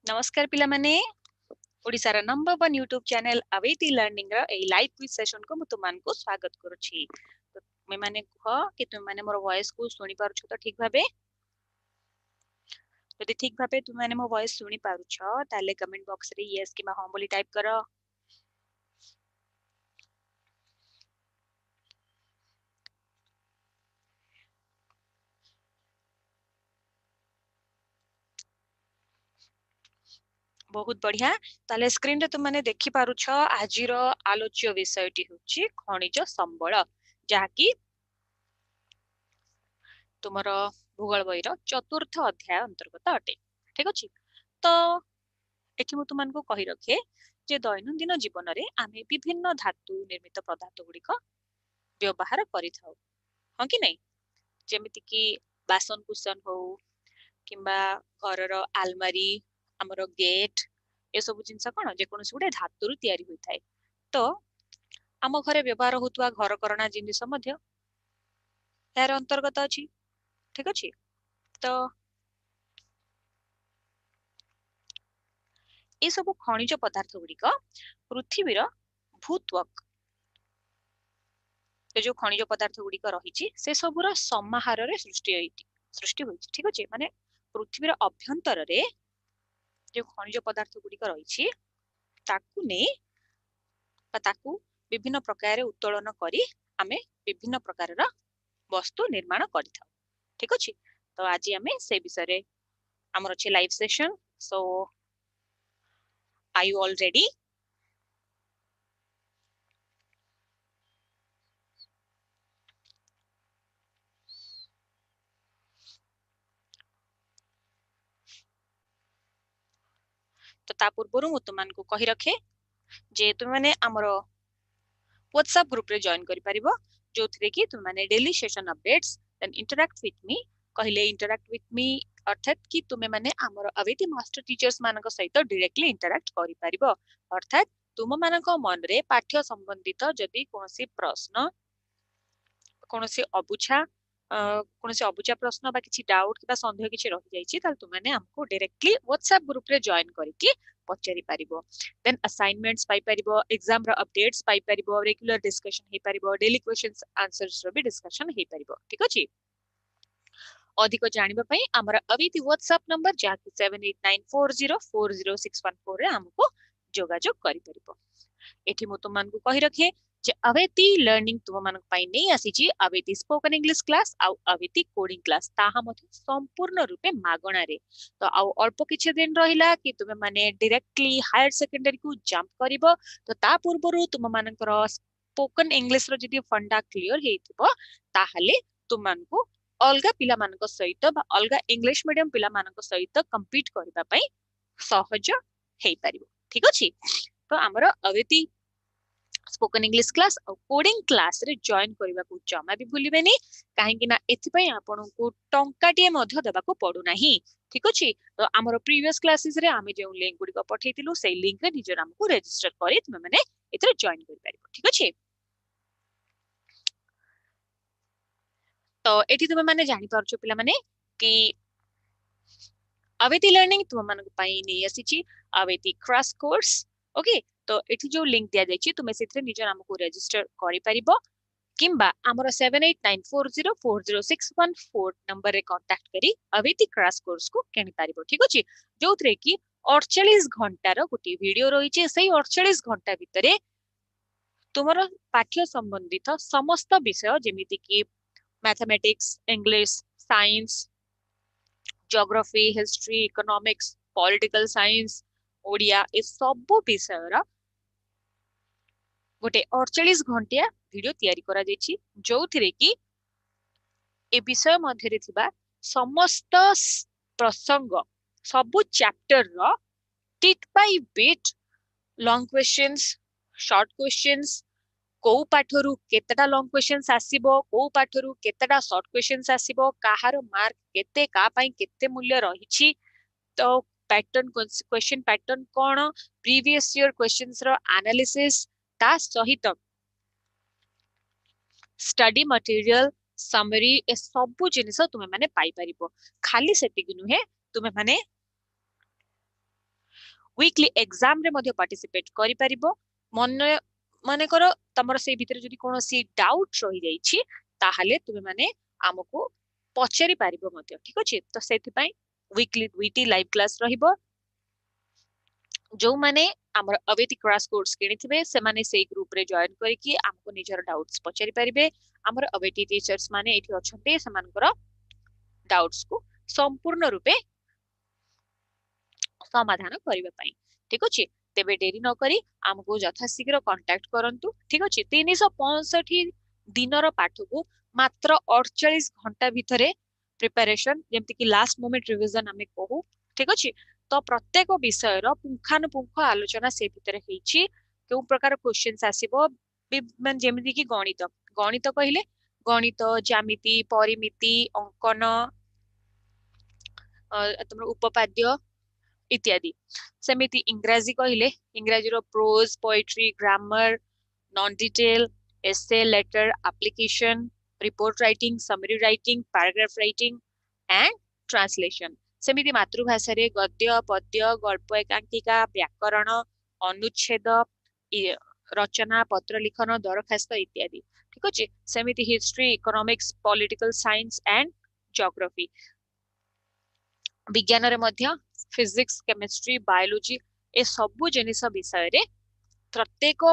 नमस्कार पिला माने ओडिसार नंबर 1 यूट्यूब चैनल अवेती लर्निंग रा ए लाइव क्विज सेशन को मु तुमान को स्वागत करूछि। तो मे माने कह कि तुम माने मोर वॉइस को सुनी पारुछ तो ठीक भाबे? यदि ठीक भाबे तुम माने मो वॉइस सुनी पारुछ ताले कमेंट बॉक्स रे यस कि हां बोली टाइप करो। बहुत बढ़िया ताले स्क्रीन रे तुम माने देखि पारुछ आजिर आलोच्य विषयटी होछि खनिज संबळ जाकी तुमर भूगोल बहिर चतुर्थ अध्याय अंतर्गत अटे। ठीक अछि तो एठी मु तुमनको कहि रखे जे दैनन्दिन जीवन रे आमे विभिन्न धातु निर्मित पदार्थ गुड़िक व्यवहार करिथाउ हां कि नै जेमिति कि बासन कुसन हो किंबा घरर आलमारी हमर गेट ए सब जिंस कोन जे कोनस गुडे धातु रु तयारी होइथाय। तो आम घरे व्यवहार होतुवा घर करना जिनिस मध्य यार अंतर्गत अछि। ठीक अछि तो ए सब खनिज पदार्थ गुड़िक पृथ्वीर भूत्वक जो खनिज पदार्थ गुड़िक रही से सबूर समाहार सृष्टि होइछि। ठीक अछि माने पृथ्वीर अभ्यंतर रे जो खनिज पदार्थ गुड़िक रही ताकू ने ताकू विभिन्न प्रकार उत्तोलन करी आमे विभिन्न प्रकार वस्तु निर्माण करिथाउ। ठीक अछि तो आज आमे से विषय रे हमर अछि live session. So are you all ready? तो ता पूर्व मु तुमको कहि रखे जे तुम माने हमर व्हाट्सएप ग्रुप रे जॉइन करि परिबो जो थरे कि तुम माने daily session updates then interact with me कहले इंटरैक्ट विथ मी अर्थात कि तुमे माने हमर अवेती मास्टर टीचर्स मानक सहित डायरेक्टली इंटरैक्ट करि परिबो। अर्थात तुम मानक मन रे पाठ्य संबंधित जदि कोनोसी प्रश्न कोनोसी अबुझा प्रश्न बा किछि डाउट किबा संदेह किछि रहि जाइछि ताल तुम माने हमको डायरेक्टली व्हाट्सएप ग्रुप रे जॉइन करिकि पचारि पारिबो। देन असाइनमेंट्स पाई पारिबो एग्जाम रो अपडेट्स पाई पारिबो रेगुलर डिस्कशन हे पारिबो डेली क्वेश्चंस आंसर्स रो भी डिस्कशन हे पारिबो। ठीक अछि अधिक जानिबा पई हमर अवेती व्हाट्सएप नंबर जाकि 7894040614 रे हमको जोगाजोग करि परिबो। एठी मु तुमनको कहि रखे जे अवेती लर्निंग तुम मानक पाई नै आसीची अवेती स्पोकन इंग्लिश क्लास आ अवेती कोडिंग क्लास ताहा मते संपूर्ण रूपे मागणा रे। तो आ अल्प किछि दिन रहिला कि तुम माने डायरेक्टली हायर सेकेंडरी को जंप करिवो तो ता पूर्वरु तुम मानकर स्पोकन इंग्लिश रो जदि फंडा क्लियर हेतिबो ताहाले तुम मानको अलगा पिला मानक सहित बा अलगा इंग्लिश मीडियम पिला मानक सहित कंपीट करबा पई सहज हेई परिबो। ठीक अछि तो हमर अवेती स्पोकन इंग्लिश क्लास और कोडिंग क्लास रे जॉइन करबा को जमा भी भूलिबेनी काहे कि ना एथि पई आपन को टंकाटिए मध्य देबा को पडु नाही। ठीक अछि तो हमर प्रीवियस क्लासेस रे आमे जे लिंक गुडी को पठैतिलु से लिंक रे निज नाम को रजिस्टर करी तुम माने एथरे जॉइन करि परिबो। ठीक अछि तो एठी तुम माने जानि पारछो पिला माने कि अवेती लर्निंग तुम मानक पाई नै आसीची अवेती क्रैश कोर्स। ओके तो एठी जो लिंक दिया जायछि तुमे सेथरे निज नाम को रजिस्टर करि परिबो किंबा हमर 7894040614 नंबर रे कांटेक्ट करी अवेती क्रैश कोर्स को केनि परिबो। ठीक अछि जोथरे कि 48 घंटा रो गुटी वीडियो रहिछि सेही 48 घंटा भितरे तुमर पाठ्य संबंधित समस्त विषय जेमिति कि mathematics English science geography history economics political science Odia ए सब विषय रा गोटे 48 घंटिया वीडियो तयारी करा जायछि जोथिरे कि ए विषय मध्य रे थिबा समस्त प्रसंग सब चैप्टर रो टिक by bit long questions short questions को पाठरु केतेटा लॉन्ग क्वेश्चंस आसीबो को पाठरु केतेटा शॉर्ट क्वेश्चंस आसीबो काहार मार्क केते का पई केते मूल्य रहिछि तो पैटर्न क्वेश्चन पैटर्न कोन प्रीवियस ईयर क्वेश्चंस रो एनालिसिस ता सहित स्टडी मटेरियल समरी ए सब जिनिस तुमे माने पाई परिबो। खाली सेटिक नुहे तुमे माने वीकली एग्जाम रे मध्ये पार्टिसिपेट करि परिबो मन माने करो तमर से भितर जदि कोनोसी डाउट रहि जाइछि ताहाले तुमे माने हमको पचेरी पारिबो मध्ये ठीक अछि तो सेति पई वीकली दुईटी लाइव क्लास रहिबो जो माने हमर अवेती क्रैश कोर्स किनिथिबे से माने सेई ग्रुप रे जॉइन करिकि हमको निजर डाउट्स पचेरी परिबे हमर अवेती टीचर्स माने एठी अछन्ते समानकर डाउट्स को संपूर्ण रूपे समाधान करबा पई ठीक अछि तेबे डेरी न करी हमको यथाशीघ्र कांटेक्ट करंतु ठीक अछि 365 दिनर पाठ को मात्र 48 घंटा भितरे प्रिपरेशन जेमति कि लास्ट मोमेंट रिवीजन हमें कहू ठीक अछि तो प्रत्येक विषय रो पुंखानुपुंख आलोचना से भितरे हेछि केउ प्रकार क्वेश्चंस आसीबो मन जेमति कि गणित गणित कहिले गणित ज्यामिति परिमिति अंकन तुम उपपाद्य इत्यादि सेमिति इंग्राजी कहिले इंग्राजी रो prose poetry grammar non detail essay letter application report writing summary writing paragraph writing and translation सेमिति मातृभाषा रे गद्य पद्य गल्प एकांकिका व्याकरण अनुच्छेद रचना पत्र लिखन दरखास्त इत्यादि ठीक अछि सेमिति history economics political science and geography विज्ञान रे मध्य फिजिक्स केमिस्ट्री बायोलॉजी ए सबु जिनिस विषय रे प्रत्येक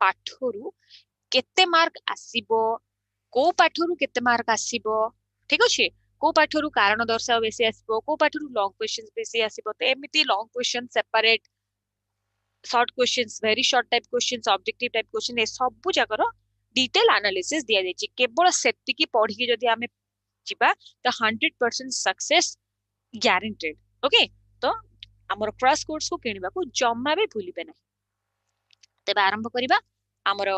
पाठरू केते मार्क आसीबो को पाठरू केते मार्क आसीबो ठीक अछि को पाठरू कारण दर्शाओ बेसी आसीबो को पाठरू लॉन्ग क्वेश्चंस बेसी आसीबो तो एमिति long question separate short questions very short type questions objective type question ए सबु जगर डिटेल एनालिसिस दिया जायछि केवल सेति की पढी के जदी हमें जिबा तो 100% सक्सेस ग्यारंटेड ओके तो हमर क्रॉस कोर्स को किनिबा को जम्मा भी भूलिबे ना तेबे आरंभ करिबा हमर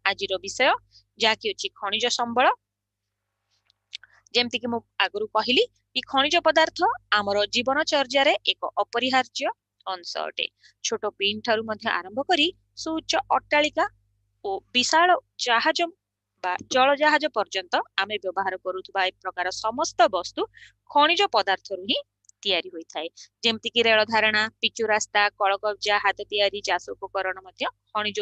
आजिरो विषय जाकी अछि खनिज संबल जेमति कि मु आगरु कहिली कि खनिज पदार्थ हमर जीवन चर्या रे एक अपरिहार्य अंश अटे छोट पिन ठारु मध्ये आरंभ करी सुउच्च अट्टालिका ओ विशाल जहाज बा जल जहाज पर्यंत आमे व्यवहार करूथबा एक प्रकार समस्त वस्तु खनिज पदार्थ रु ही तयारी होई थाए जेमति कि रेल धारणा पिचु रास्ता कलकब्जा हाथ तयारी चाष उपकरण मध्ये खनिज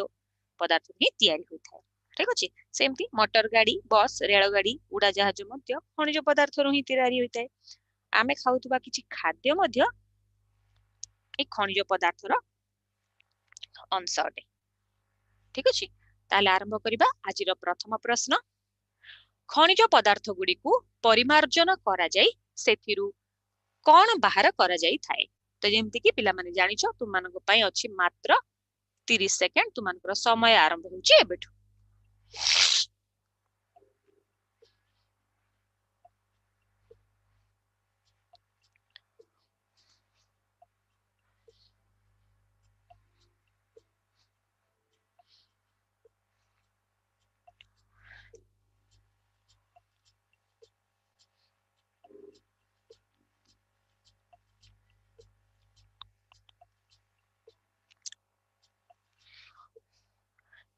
पदार्थ ही तयारी होई थाए ठीक अछि सेमति मोटर गाड़ी बस रेल गाड़ी उड़ा जहाज मध्ये खनिज पदार्थ रु ही तयारी होई थाए आमे खाउथबा किछि खाद्य मध्ये ए खनिज पदार्थ रो अंश अटे ठीक अछि ताले आरंभ करिबा आजिर प्रथम प्रश्न खनिज पदार्थ गुडी को परिमार्जन करा जाई सेथिरु कोन बाहर करा जाई थाए तो जेमति कि पिला माने जानि छ तुम मानको पई अछि मात्र 30 सेकेंड तुम मानकर समय आरंभ होछि एबेठु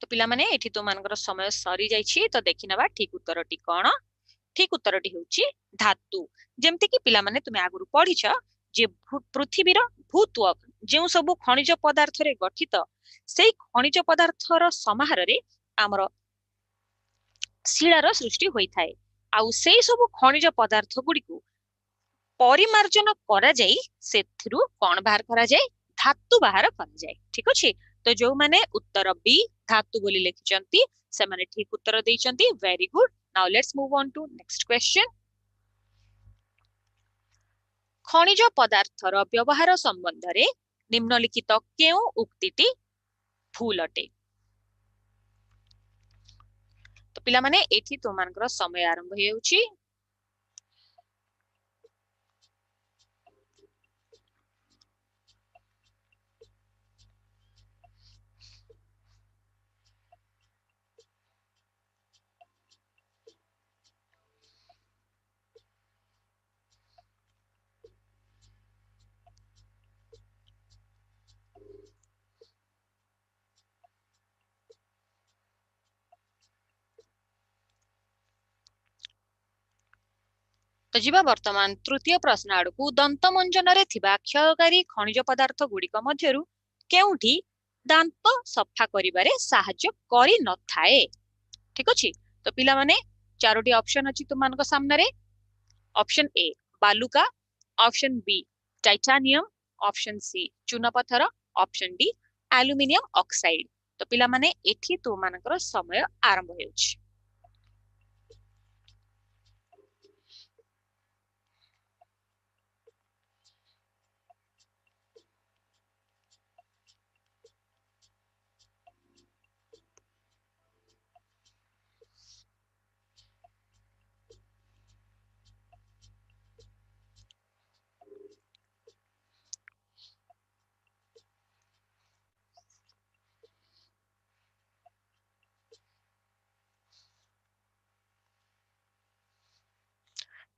तो पिला माने एठी तो मानकर समय सरी जाइछि तो देखि नबा ठीक उत्तरटी कोन ठीक उत्तरटी होछि धातु जेमति कि पिला माने तुमे आगुरु पढिछ जे पृथ्वीर भूत्वक जेउ सब खनिज पदार्थ रे गठित सेई खनिज पदार्थर समाहार रे हमर शिलार सृष्टि होई थाए आउ सेई सब खनिज पदार्थ गुडी को परिमार्जन करा जाई सेथिरु कोन बाहर करा जाई धातु बाहर करा जाई ठीक अछि तो जो माने उत्तर बी धातु बोली लिखिचंती से माने ठीक उत्तर देइचंती very good now let's move on to next question खनिज पदार्थर व्यवहार संबंध रे निम्नलिखित केउ उक्तिटी भूल अटे तो पिला माने एठी तो मानकर समय आरंभ हेउची तो जीवा वर्तमान तृतीय प्रश्न आड़कू दंत मंजन रे थिबा क्षयकारी खनिज पदार्थ गुड़िक मध्यरु केउठी दांत सफा करिबारे साहाय्य करि न थाए। ठीक अछि। तो पिला माने चारोटी ऑप्शन अछि तुम सामने रे। ऑप्शन ए बालुका, option B titanium, option C चूनापथर, ऑप्शन डी एल्युमिनियम ऑक्साइड। तो पिला माने एठी तुम समय आरंभ हेउछि।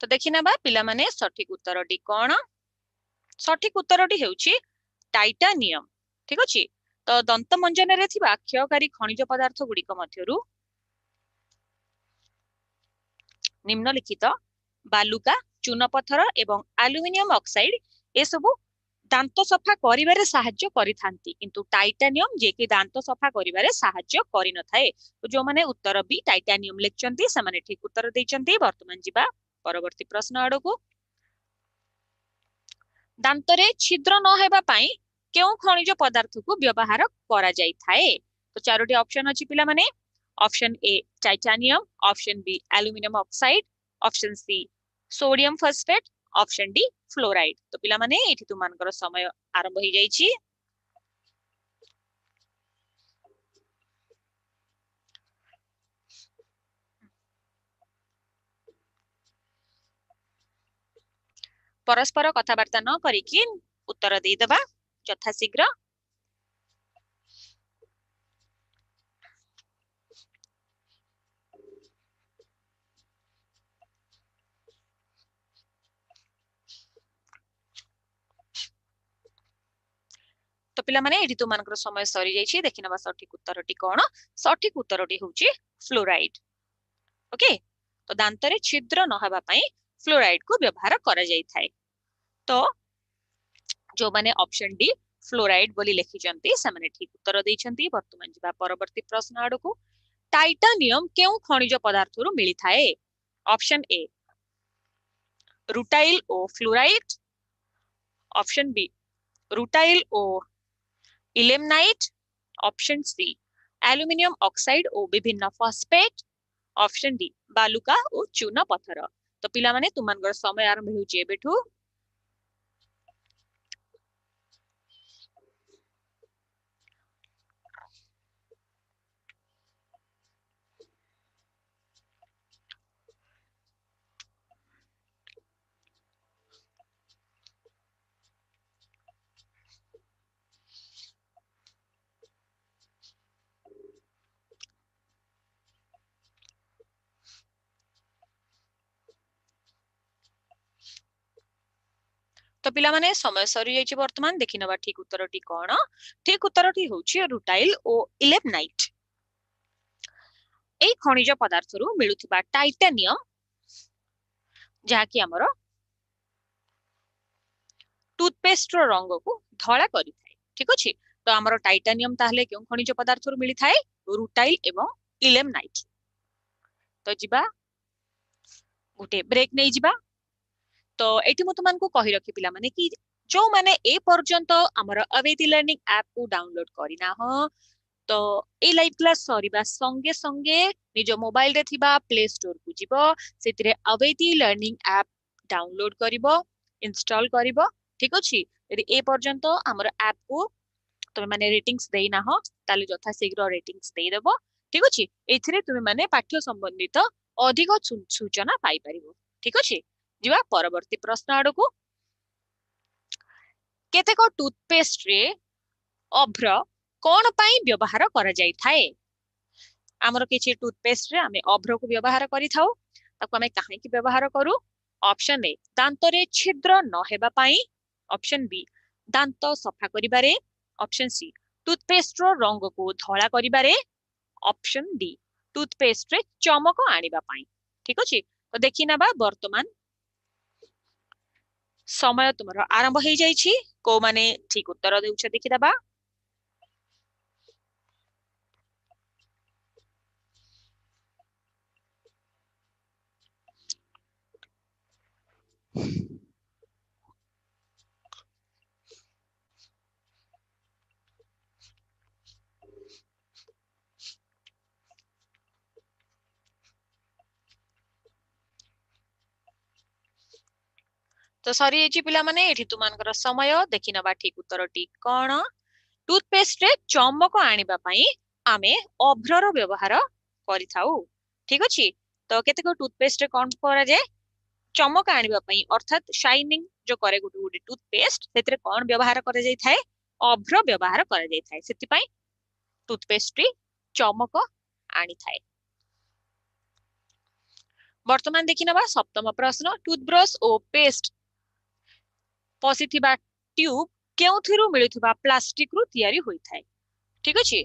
तो देखि नबा पिला माने सठिक उत्तरटी कोन। सठिक उत्तरटी हेउछि टाइटानियम। ठीक अछि। तो दंत मंजन रे थिबा क्षयकारी खनिज पदार्थ गुड़िक मध्यरु निम्नलिखित बालुका, चूनपथर एवं एल्युमिनियम ऑक्साइड ए सबु दांत सफा करिबारे साहाय्य करिथांती, किंतु टाइटानियम जे कि दांत सफा करिबारे साहाय्य करि न थाए। तो जो माने उत्तर बी टाइटानियम लेखचंती से माने ठीक उत्तर दैचंती। वर्तमान जिबा परवर्ती प्रश्न आड़कू। दांतरे छिद्र न हेबा पई केउ खनिज पदार्थ को व्यवहार करा जाई थाए। तो चारोटी ऑप्शन अछि पिला माने। Option A titanium, option B aluminium oxide, option C sodium phosphate, option D fluoride. तो पिला माने एठी तुमानकर समय आरंभ हो जाईछि। परस्पर कथावार्ता न करिकि उत्तर दे देबा यथाशीघ्र। तो पिला माने एठी तुमानकर समय सरी जाईछि। देखि नबा सठिक उत्तरटी कोन। सठिक उत्तरटी होउछि फ्लोराइड। ओके। तो दांतरे छिद्र न हेबा पई फ्लोराइड को व्यवहार करा जाई थाए। तो जो माने ऑप्शन डी फ्लोराइड बोली लिखिचंती से माने ठीक उत्तर दैछंती। वर्तमान जिबा परवर्ती प्रश्न आडकू। टाइटानियम केउ खनिज पदार्थ रु मिली थाए। ऑप्शन ए रुटाइल ओ फ्लोराइड, ऑप्शन बी रुटाइल ओ ilmenite, option C aluminium oxide ओ विभिन्न फॉस्फेट, ऑप्शन डी बालुका ओ चूना पत्थर। तो पिला माने तुमनगर समय आरंभ होउछि एबेठू। तो पिला माने समय सरी जाइछि। वर्तमान देखि नबा ठीक उत्तरटी कोन। ठीक उत्तरटी होउछि रुटाइल ओ इलेमनाइट। एई खनिज पदार्थ रु मिलुथिबा टाइटानियम जहा कि हमरो टूथपेस्ट रो रंग को धला करि थाए। ठीक अछि। तो हमरो टाइटानियम ताहले केउ खनिज पदार्थ रु मिली थाए रुटाइल एवं इलेमनाइट। तो जिबा गुटे ब्रेक नै जिबा। तो एठी मु तुमनको कहि रखि पिला माने कि जो माने ए पर्यंत हमर अवेती लर्निंग ऐप को डाउनलोड करिना हो तो ए लाइव क्लास सरीबा संगे संगे निज मोबाइल रे थिबा प्ले स्टोर को जिवो सेतिरे अवेती लर्निंग ऐप डाउनलोड करिवो इंस्टॉल करिवो। ठीक अछि। यदि ए पर्यंत हमर ऐप को तुम माने रेटिंग्स देना हो ताले यथा शीघ्र रेटिंग्स दे देबो। ठीक अछि। एथिरे तुम माने पाठ्य संबंधित अधिक सूचना पाई परिबो। ठीक अछि। जिवा परवर्ती प्रश्न आडको। केतेक टूथपेस्ट रे अभ्र कोन पाई व्यवहार करा जाई थाए। हमर किछि टूथपेस्ट रे हमें अभ्र को व्यवहार करि थाउ। ताको हमें काहे कि व्यवहार करू। ऑप्शन ए दांत रे छिद्र न हेबा पाई, ऑप्शन बी दांत सफा करिबारे, ऑप्शन सी टूथपेस्ट रो रंग को धला करिबारे, ऑप्शन डी टूथपेस्ट रे चमक आनिबा पाई। ठीक अछि। तो देखि नबा वर्तमान समय तुमर आरंभ हो जाइछि को माने ठीक उत्तर देउछ देखिदबा तो सरी एची पिला माने एठी तुमानकर समय देखि नबा ठीक उत्तरटी कोन टूथपेस्ट रे चमक आनिबा पई आमे अभ्रर व्यवहार करिथाउ ठीक अछि तो केते को टूथपेस्ट रे कोन करा जाय चमक आनिबा पई अर्थात शाइनिंग जो करे गुटे गुटे टूथपेस्ट सेतरे कोन व्यवहार करा जाय थाए अभ्र व्यवहार करा जाय थाए सेति पई टूथपेस्ट रे चमक आनी थाए वर्तमान देखि नबा सप्तम प्रश्न टूथब्रश ओ पेस्ट पसिथिबा ट्यूब केउथिरु मिलुथिबा प्लास्टिक रु तयारी होई थाए ठीक अछि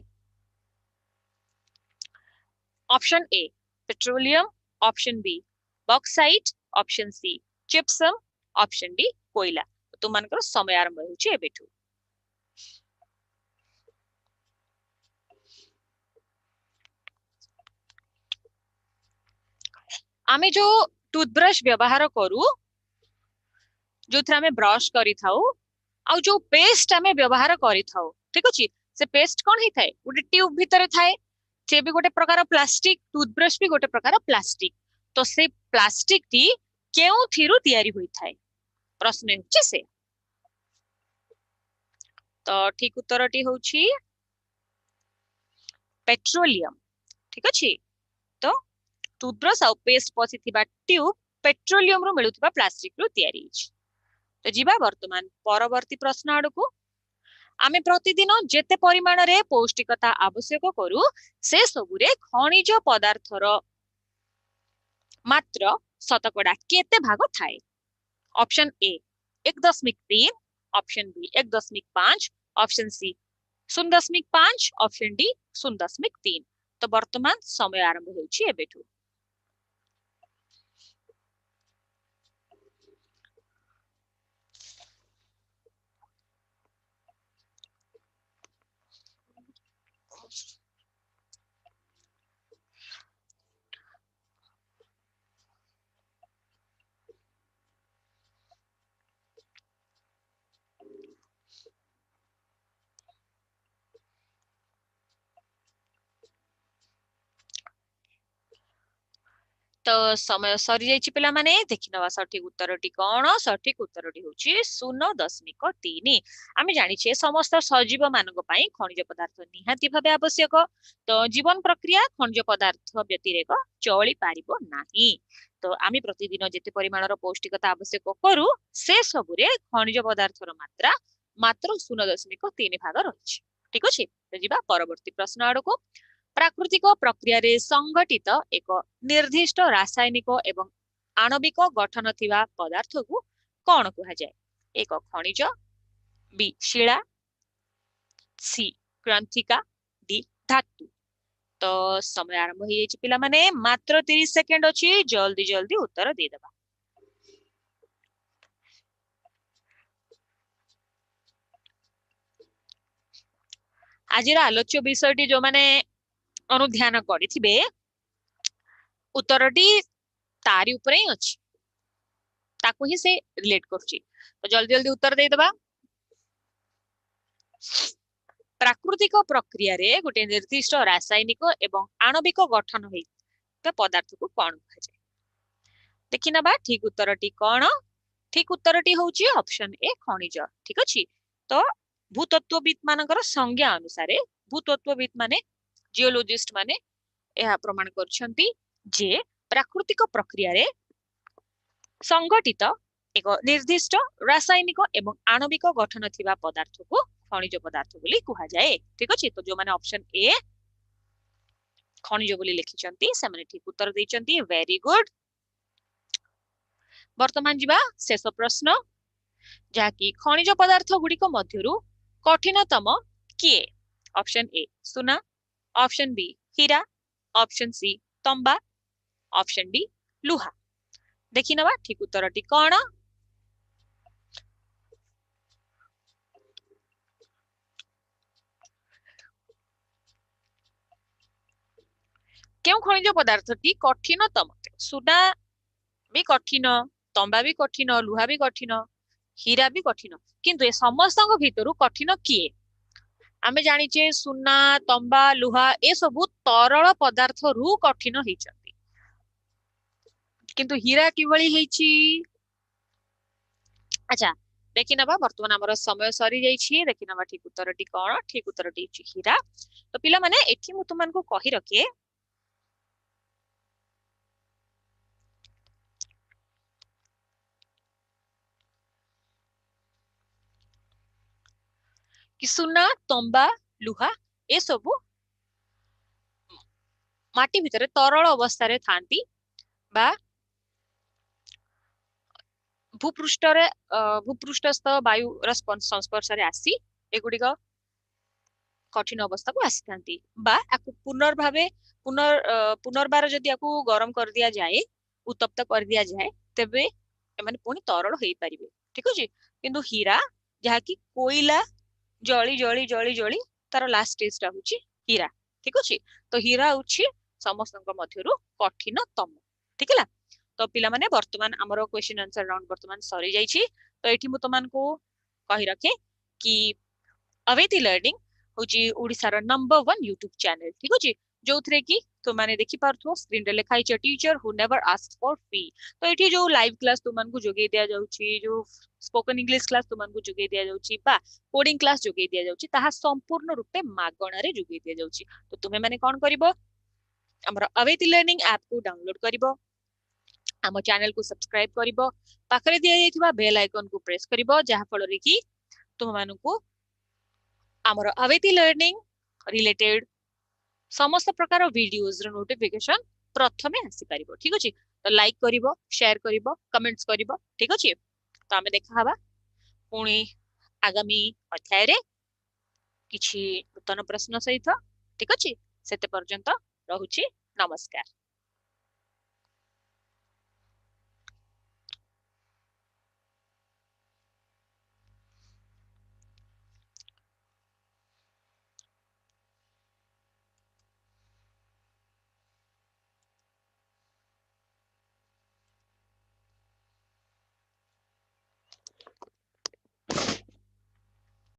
option A petroleum option B bauxite option C gypsum option D कोयला तुमनकर समय आरंभ होउछि एबेठु आमे जो टूथब्रश व्यवहार करू जो थरा में ब्रश करी थाउ आ जो पेस्ट आमे व्यवहार करी थाउ ठीक अछि से पेस्ट कोन हे थाए गुटे ट्यूब भीतर थाए से भी गोटे प्रकार प्लास्टिक टूथब्रश भी गोटे प्रकार प्लास्टिक तो से प्लास्टिक टी केउ थिरु तयारी होई थाए प्रश्न होछि से तो ठीक उत्तरटी होछि पेट्रोलियम ठीक अछि तो टूथब्रश आ पेस्ट पसिथिबा ट्यूब पेट्रोलियम रो मिलुथिबा प्लास्टिक रो तयारी अछि तो जीवा वर्तमान परवर्ती प्रश्न आडकू आमे प्रतिदिन जेते परिमाण रे पौष्टिकता आवश्यक करू से सबुरे खनिज पदार्थर मात्र शतकड़ा केते भाग थाए option A 1.3 option B 1.5 option C 0.5 option D 0.3 तो वर्तमान समय आरंभ होछि एबेठु तो समय सरी जाइछि पिला माने देखि नवा सठिक उत्तरटी कोन सठिक उत्तरटी होछि 0.3 आमे जानि छे समस्त सजीव मानक पई खनिज पदार्थ निहाती भाबे आवश्यक तो जीवन प्रक्रिया खनिज पदार्थ व्यतिरेक चली पारिबो नाही तो आमे प्रतिदिन जेते परिमाणर पौष्टिकता आवश्यक करू से सबुरे खनिज पदार्थर मात्रा मात्र 0.3 भाग रहिछि ठीक अछि तो जिबा परवर्ती प्रश्न आडको प्राकृतिक प्रक्रिया रे संगठित एक निर्दिष्ट रासायनिक एवं आणविक गठन थिबा पदार्थ को कोन कहा जाय एक खनिज बी शिला सी ग्रंथिका डी धातु तो समय आरंभ हो जाइछि पिला माने मात्र 30 सेकंड अछि जल्दी जल्दी उत्तर दे देबा आजिर आलोच्य विषयटी जो माने अनुध्यान करिथिबे उत्तरटी तारी ऊपर ही अछि ताकू ही से रिलेट करछि तो जल्दी जल्दी उत्तर दे देबा प्राकृतिक प्रक्रिया रे गोटे निर्दिष्ट रासायनिक एवं आणविक गठन होई तो पदार्थ को कोन कहा जाय देखि नबा ठीक उत्तरटी कोन ठीक उत्तरटी होछि ऑप्शन ए खनिज ठीक अछि तो भूतत्वविद मानकर संज्ञा अनुसार भूतत्वविद माने जियोलॉजिस्ट माने यह प्रमाण करछंती जे प्राकृतिक प्रक्रिया रे संगठित एक निर्दिष्ट रासायनिक एवं आणविक गठन थिबा पदार्थ को खनिज पदार्थ बोली कहा जाए ठीक अछि तो जो माने ऑप्शन ए खनिज बोली लिखिचंती से माने ठीक उत्तर दैचंती वेरी गुड वर्तमान जीवा शेष प्रश्न जाकी खनिज पदार्थ गुडिक मध्यरु कठिनतम किए ऑप्शन ए सुना ऑप्शन बी हीरा ऑप्शन सी तंबा ऑप्शन डी लुहा देखि नबा ठीक उत्तरटी कोन କେଉଁ ଖଣିଜ ପଦାର୍ଥଟି କଠିନତମ? ସୁନା ବି କଠିନ, ତମ୍ବା ବି କଠିନ, ଲୁହା ବି କଠିନ, ହୀରା ବି କଠିନ, କିନ୍ତୁ ଏ ସମସ୍ତଙ୍କ ଭିତରୁ କଠିନ କିଏ? ଆମେ ଜାଣିଛେ ସୁନା, ତମ୍ବା, ଲୁହା ଏସବୁ ତରଳ ପଦାର୍ଥରୁ କଠିନ ହେଇଛନ୍ତି, କିନ୍ତୁ ହୀରା କିଭଳି ହେଇଛି? ଆଚ୍ଛା, ଦେଖିନବା ବର୍ତ୍ତମାନ ଆମର ସମୟ ସରିଯାଇଛି। ଦେଖିନବା ଠିକ ଉତ୍ତରଟି କଣ? ଠିକ ଉତ୍ତରଟି ହେଉଛି ହୀରା। ତ ପିଲାମାନେ ଏଠି ମୁଁ ତୁମମାନଙ୍କୁ କହି ରଖେ କି ସୁନା, ତମ୍ବା, ଲୁହା ଏସବୁ ମାଟି ଭିତରେ ତରଳ ଅବସ୍ଥାରେ ଥାନ୍ତି ବା ଭୂପୃଷ୍ଠରେ ଭୂପୃଷ୍ଠସ୍ଥ ବାୟୁର ସଂସ୍ପର୍ଶରେ ଆସି ଏଗୁଡିକ କଠିନ ଅବସ୍ଥାକୁ ଆସିଥାନ୍ତି, ବା ଆକୁ ପୁନର୍ବାର ଯଦି ଆକୁ ଗରମ କରିଦିଆଯାଏ, ଉତ୍ତପ୍ତ କରିଦିଆଯାଏ, ତେବେ ଏମାନେ ପୁଣି ତରଳ ହେଇପାରିବେ। ଠିକ ଅଛି, କିନ୍ତୁ ହୀରା ଯାହାକି କୋଇଲା ଜଳି ଜଳି ଜଳି ଜଳି ତାର ଲାଷ୍ଟ ଷ୍ଟେଜ ଟା ହଉଛି ହୀରା। ଠିକ ଅଛି, ତ ହୀରା ହଉଛି ସମସ୍ତଙ୍କ ମଧ୍ୟରୁ କଠିନତମ। ଠିକ ହେଲା, ତ ପିଲାମାନେ ବର୍ତ୍ତମାନ ଆମର କ୍ୱେଶ୍ଚନ ଆନ୍ସର ରାଉଣ୍ଡ ବର୍ତ୍ତମାନ ସରିଯାଇଛି। ତ ଏଠି ମୁଁ ତମମାନଙ୍କୁ କହି ରଖେ କି ଅବେତି ଲର୍ଣ୍ଣିଂ ହଉଛି ଓଡିଶାର #1 ୟୁଟ୍ୟୁବ ଚ୍ୟାନେଲ। ଠିକ ଅଛି, ଯୋଉଥିରେ କି ତୁମମାନେ ଦେଖିପାରୁଥିବ ସ୍କ୍ରିନରେ ଲେଖା ହେଇଛି ଟିଚର ହୁ ନେଭର ଆସ୍କ ଫର ଫି। ତ ଏଠି ଯୋଉ ଲାଇଭ କ୍ଲାସ ତୁମମାନଙ୍କୁ ଯୋଗେଇ ଦିଆଯାଉଛି, ଯୋଉ ସ୍ପୋକନ ଇଂଲିଶ କ୍ଲାସ ତୁମମାନଙ୍କୁ ଯୋଗେଇ ଦିଆଯାଉଛି ବା କୋଡିଂ କ୍ଲାସ ଯୋଗେଇ ଦିଆଯାଉଛି, ତାହା ସମ୍ପୂର୍ଣ୍ଣ ରୂପେ ମାଗଣାରେ ଯୋଗେଇ ଦିଆଯାଉଛି। ତ ତୁମେ ମାନେ କଣ କରିବ? ଆମର ଅବେତି ଲର୍ଣ୍ଣିଂ ଆପ କୁ ଡାଉନଲୋଡ କରିବ, ଆମ ଚ୍ୟାନେଲ କୁ ସବସ୍କ୍ରାଇବ କରିବ, ପାଖରେ ଦିଆଯାଇଥିବା ବେଲ ଆଇକନ କୁ ପ୍ରେସ କରିବ, ଯାହା ଫଳରେ କି ତୁମମାନଙ୍କୁ ଆମର ଅବେତି ଲର୍ଣ୍ଣିଂ ରିଲେଟେଡ ସମସ୍ତ ପ୍ରକାର ଭିଡିଓଜ ର ନୋଟିଫିକେସନ ପ୍ରଥମେ ଆସିପାରିବ। ଠିକ ଅଛି, ତ ଲାଇକ୍ କରିବ, ସେୟାର କରିବ, କମେଣ୍ଟସ କରିବ। ଠିକ ଅଛି, ତ ଆମେ ଦେଖାହବା ପୁଣି ଆଗାମୀ ଅଧ୍ୟାୟରେ କିଛି ନୂତନ ପ୍ରଶ୍ନ ସହିତ। ଠିକ ଅଛି, ସେତେ ପର୍ଯ୍ୟନ୍ତ ରହୁଛି, ନମସ୍କାର।